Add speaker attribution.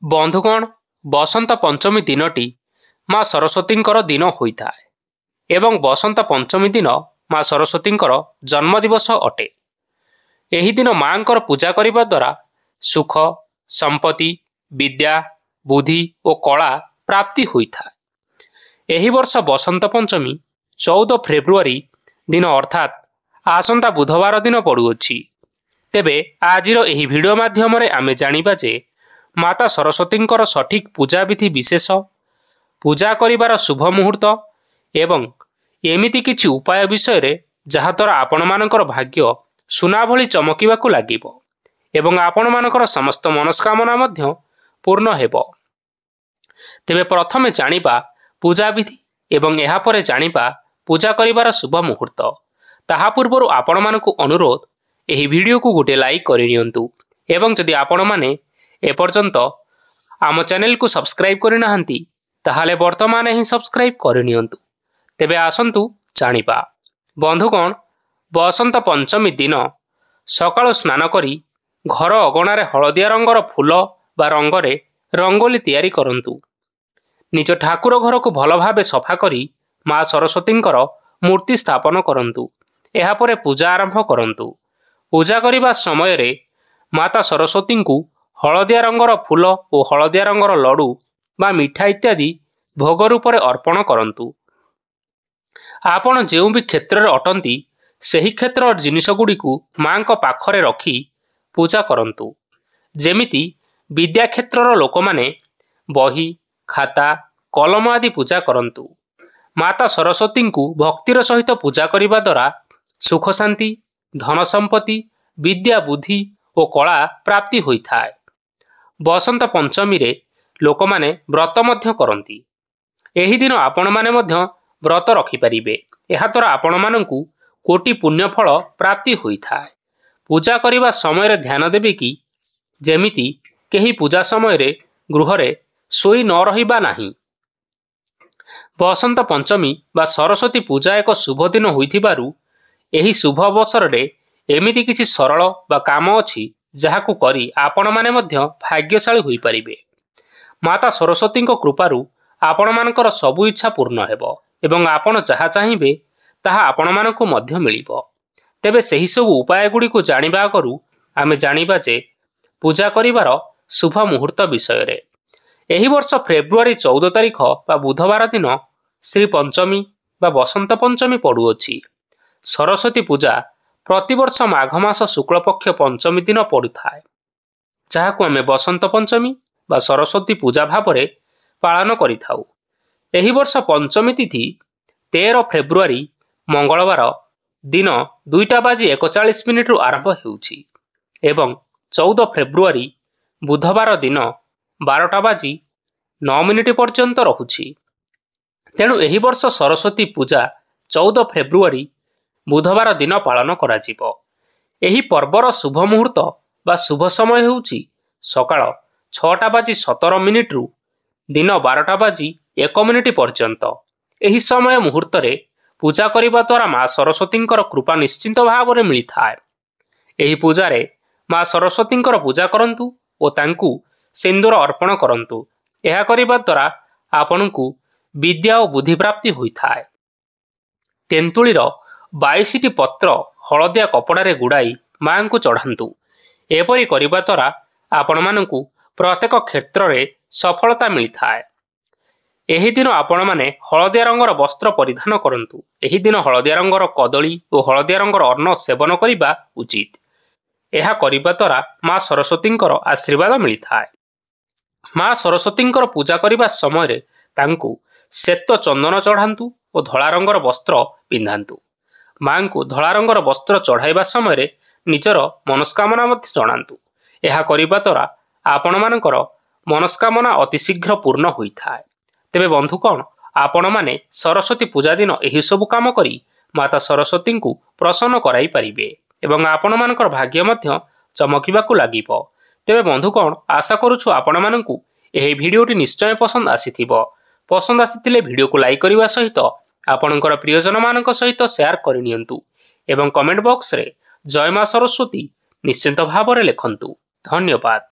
Speaker 1: बंधुगण बसंत पंचमी दिनटी माँ सरस्वती दिन होता है एवं बसंत पंचमी दिन माँ सरस्वती जन्मदिवस अटे। एही दिन माँ पूजा करने द्वारा सुख संपत्ति विद्या बुद्धि और कला प्राप्ति होता है। एही वर्ष बसंत पंचमी 14 फेब्रुआरी दिन अर्थात आसंता बुधवार दिन पड़ुअछि। तेबे आजिर एही वीडियो माध्यम आमे जानिबा जे माता सरस्वती सठिक पूजा विधि विशेष पूजा करिवार शुभ मुहूर्त एवं एमिति किछि उपाय विषय रे जहाद्वारा आपण मानकर भाग्य सुना भली चमकिबाकू लागिबो एवं आपण मानकर समस्त मनस्कामना मध्य पूर्ण हेबो। तेबे प्रथमे जानिबा पूजा विधि एवं एहा परे जानिबा पूजा करिवार शुभ मुहूर्त। ताहा पूर्वरु आपण मानकू अनुरोध एही वीडियो को गोटे लाइक करि नियंतु एवं जदि आपण माने एपर्यंत आम चैनल को सब्सक्राइब करि नाहंती ताहाले वर्तमान ही सब्सक्राइब करि नियंतु। तेबे आसंतु जानिबा। बंधुगण बसंत पंचमी दिन सकाळु स्नान करी घर अगणारे हलदिया रंगर फूल बा रंगरे रंगोली तैयारी करंतु। निज ठाकुर घर को भल भावे सफा करी माँ सरस्वती मूर्ति स्थापन करंतु। एहा परे पूजा आरंभ करंतु। पूजा करिबा समय रे माता सरस्वती को हलदिया रंगर फूल और हलदिया रंगर लडू बा मिठा इत्यादि भोग रूप अर्पण करंतु। आपण जेउ भी क्षेत्र रे अटंती सही क्षेत्र जिनिस गुडी को मां को पाखरे रखी पूजा करंतु। जेमिति विद्या क्षेत्र लोक माने बही खाता कलम आदि पूजा करंतु। माता सरस्वती को भक्तिर सहित पूजा करिबा द्वारा सुख शांति धन संपत्ति विद्या बुद्धि और कला प्राप्ति होता है। बसंत पंचमी रे लोक माने व्रत मध्य करंती। एही दिन आपण माने मध्य व्रत रखि परिबे। एहा द्वारा आपण मानकू कोटि पुण्य फल प्राप्ति होता है। पूजा करिबा समय रे ध्यान देबे कि जेमिति केही पूजा समय रे गृह रे सोई न रहिबा नाही। बसंत पंचमी बा सरस्वती पूजा एक शुभ दिन होइथिबारु एही शुभ अवसर रे एमिति किछि सरल बा काम अछि जहाकू करी आपण माने मध्य भाग्यशाली होई परिबे। माता सरस्वती कृपारू आपण मानकर सबु इच्छा पूर्ण हेबो एवं आपण जहा चाहिबे ताहा आपण मानकू मध्य मिलिबो। तेबे सही सब उपाय गुडी को जानिबा आगरु आमे जानिबा जे पूजा करिवार शुभ मुहूर्त विषय रे। एही वर्ष फेब्रुआरी 14 तारिख बा बुधवार दिन श्री पंचमी बा बसंत पंचमी पड़ुअछि। सरस्वती पूजा प्रतिवर्ष माघ मास शुक्ल पक्ष पंचमी दिन पड़ुଥାଏ, जहाकू आमे बसंत पंचमी बा सरस्वती पूजा भावरे पालन करिथाउ। एही वर्ष पंचमी तिथि 13 फेब्रुआरी मंगलवार दिन 2:41 रु आरंभ हेउछि एवं 14 फेब्रुआरी बुधवार दिन 12:09 पर्यंत रहुछि। तेणु एही वर्ष सरस्वती पूजा 14 फेब्रुआरी बुधवार दिन पालन करा जिवो। एही पर्वर शुभ मुहूर्त बा शुभ समय हेउछि सकाळ 6:17 रु दिन 12:01 पर्यंत। एही समय मुहूर्त रे पूजा करिबा द्वारा माँ सरस्वती कृपा निश्चिंत भाव में मिलता है। एही पूजा रे माँ सरस्वती पूजा करंतु और तांकू सिंदूर अर्पण करंतु। एहा करिबा द्वारा आपनकू विद्या और बुद्धि प्राप्ति होता है। तेंतुलीर 22टी पत्र हलदिया कपड़ारे गुड़ाई माँ को चढ़ातु। एपरी करिबा द्वारा आपण मानकू प्रत्येक क्षेत्र रे सफलता मिलता है। एही दिन आपण माने हलदिया रंगर वस्त्र परिधान करंतु। एही दिन हलदिया रंगर कदली और हलदिया रंगर अन्न सेवन करिबा उचित। एहा करिबा द्वारा माँ सरस्वती आशीर्वाद मिलता है। माँ सरस्वती पूजा करिबा समय रे तांकू श्वेत चंदन चढ़ातु और धला रंगर वस्त्र पिंधातु। माँ को धला रंगर वस्त्र चढ़ाइबा समय रे निजर मनस्कामना मध्य जणातु। एहा करिबा द्वारा आपण मानकर मनस्कामना अतिशीघ्र पूर्ण होता है। तेबे बंधुगण आपण माने सरस्वती पूजा दिन एही सब काम करी माता सरस्वती को प्रसन्न कराई परिबे एवं आपण मानकर भाग्य मध्य चमकिबाकू लागिबो। तेबे बंधुगण आशा करूछु आपण मानकू एही भिडियोटी निश्चय पसंद आसीथिबो। पसंद आसीथिले भिडियो को लाइक करिवा सहित आपणकर प्रियजन मानक सहित शेयर करि नियंतु एवं कमेंट बॉक्स रे जय मां सरस्वती निश्चिंत भाव में लिखंतु। धन्यवाद।